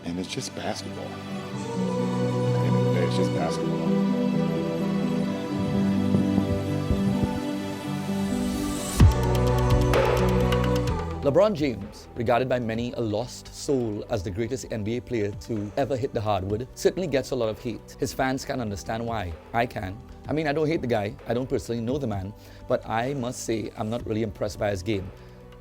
And it's just basketball. At the end of the day, it's just basketball. LeBron James, regarded by many a lost soul as the greatest NBA player to ever hit the hardwood, certainly gets a lot of hate. His fans can't understand why. I can. I mean, I don't hate the guy. I don't personally know the man. But I must say, I'm not really impressed by his game.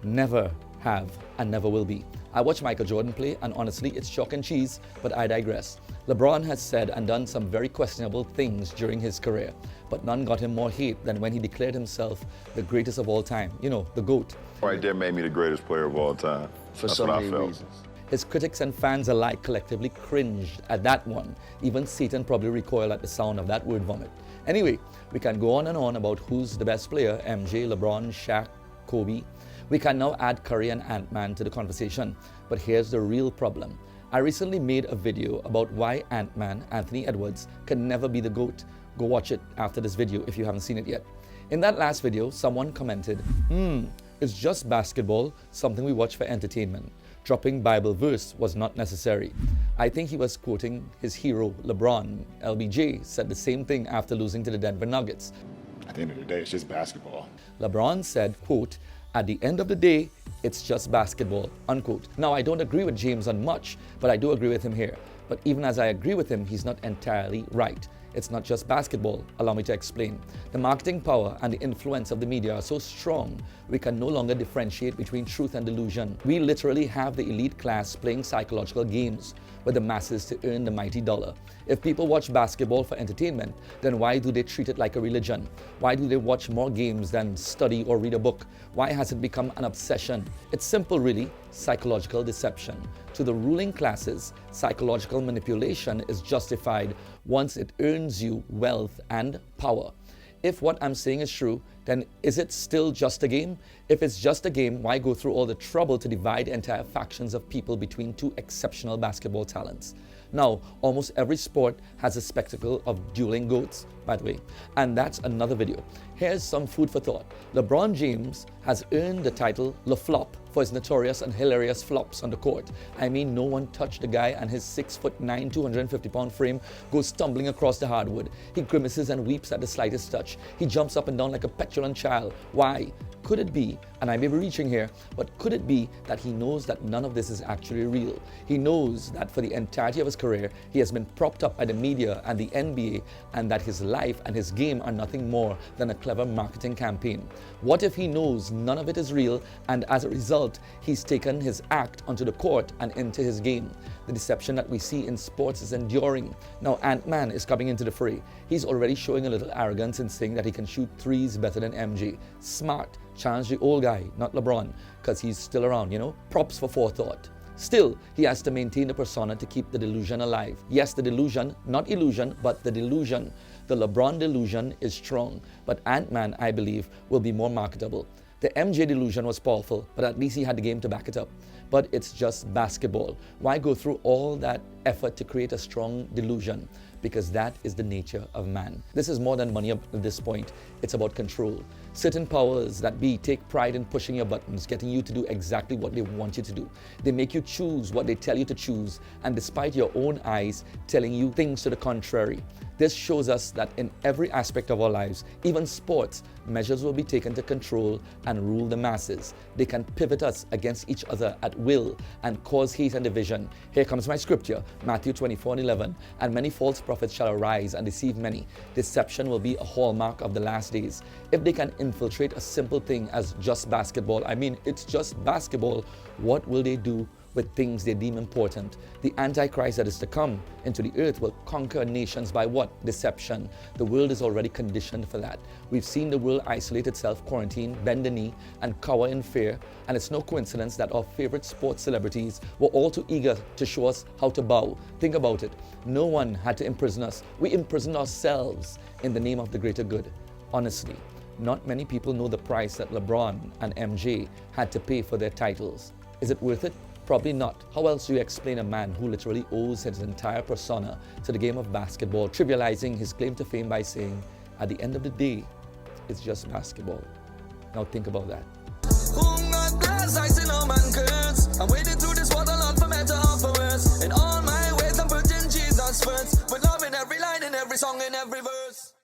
Never have and never will be. I watch Michael Jordan play, and honestly, it's chalk and cheese, but I digress. LeBron has said and done some very questionable things during his career, but none got him more hate than when he declared himself the greatest of all time. You know, the GOAT. Right there made me the greatest player of all time. For That's so what many I felt. reasons. His critics and fans alike collectively cringed at that one. Even Satan probably recoiled at the sound of that word vomit. Anyway, we can go on and on about who's the best player, MJ, LeBron, Shaq, Kobe. We can now add Curry and Ant-Man to the conversation. But here's the real problem. I recently made a video about why Ant-Man, Anthony Edwards, can never be the GOAT. Go watch it after this video if you haven't seen it yet. In that last video, someone commented, it's just basketball, something we watch for entertainment. Dropping Bible verse was not necessary. I think he was quoting his hero, LeBron. LBJ said the same thing after losing to the Denver Nuggets. At the end of the day, it's just basketball. LeBron said, quote, at the end of the day, it's just basketball, unquote. Now, I don't agree with James on much, but I do agree with him here. But even as I agree with him, he's not entirely right. It's not just basketball. Allow me to explain. The marketing power and the influence of the media are so strong, we can no longer differentiate between truth and delusion. We literally have the elite class playing psychological games with the masses to earn the mighty dollar. If people watch basketball for entertainment, then why do they treat it like a religion? Why do they watch more games than study or read a book? Why has it become an obsession? It's simple, really. Psychological deception. To the ruling classes, psychological manipulation is justified once it earns you wealth and power. If what I'm saying is true, then is it still just a game? If it's just a game, why go through all the trouble to divide entire factions of people between two exceptional basketball talents? Now, almost every sport has a spectacle of dueling GOATs, by the way, and that's another video. Here's some food for thought. LeBron James has earned the title LeFlop for his notorious and hilarious flops on the court. I mean, no one touched the guy, and his 6'9", 250-pound frame goes stumbling across the hardwood. He grimaces and weeps at the slightest touch. He jumps up and down like a petulant child. Why? Could it be, and I may be reaching here, but could it be that he knows that none of this is actually real? He knows that for the entirety of his career, he has been propped up by the media and the NBA, and that his life and his game are nothing more than a clever marketing campaign. What if he knows none of it is real, and as a result, he's taken his act onto the court and into his game? The deception that we see in sports is enduring. Now, Ant-Man is coming into the fray. He's already showing a little arrogance in saying that he can shoot threes better than MJ. Smart. Challenge the old guy, not LeBron, because he's still around, you know? Props for forethought. Still, he has to maintain the persona to keep the delusion alive. Yes, the delusion, not illusion, but the delusion. The LeBron delusion is strong, but Ant-Man, I believe, will be more marketable. The MJ delusion was powerful, but at least he had the game to back it up. But it's just basketball. Why go through all that effort to create a strong delusion? Because that is the nature of man. This is more than money at this point. It's about control. Certain powers that be take pride in pushing your buttons, getting you to do exactly what they want you to do. They make you choose what they tell you to choose, and despite your own eyes telling you things to the contrary. This shows us that in every aspect of our lives, even sports, measures will be taken to control and rule the masses. They can pivot us against each other at will and cause hate and division. Here comes my scripture, Matthew 24:11. And many false prophets shall arise and deceive many. Deception will be a hallmark of the last days. If they can infiltrate a simple thing as just basketball, I mean, it's just basketball, what will they do with things they deem important? The Antichrist that is to come into the earth will conquer nations by what? Deception. The world is already conditioned for that. We've seen the world isolate itself, quarantine, bend the knee, and cower in fear. And it's no coincidence that our favorite sports celebrities were all too eager to show us how to bow. Think about it. No one had to imprison us. We imprisoned ourselves in the name of the greater good. Honestly, not many people know the price that LeBron and MJ had to pay for their titles. Is it worth it? Probably not. How else do you explain a man who literally owes his entire persona to the game of basketball, trivializing his claim to fame by saying, at the end of the day, it's just basketball? Now think about that. I'm wading through this water, Lord, for better or for worse. And all every song, in every verse.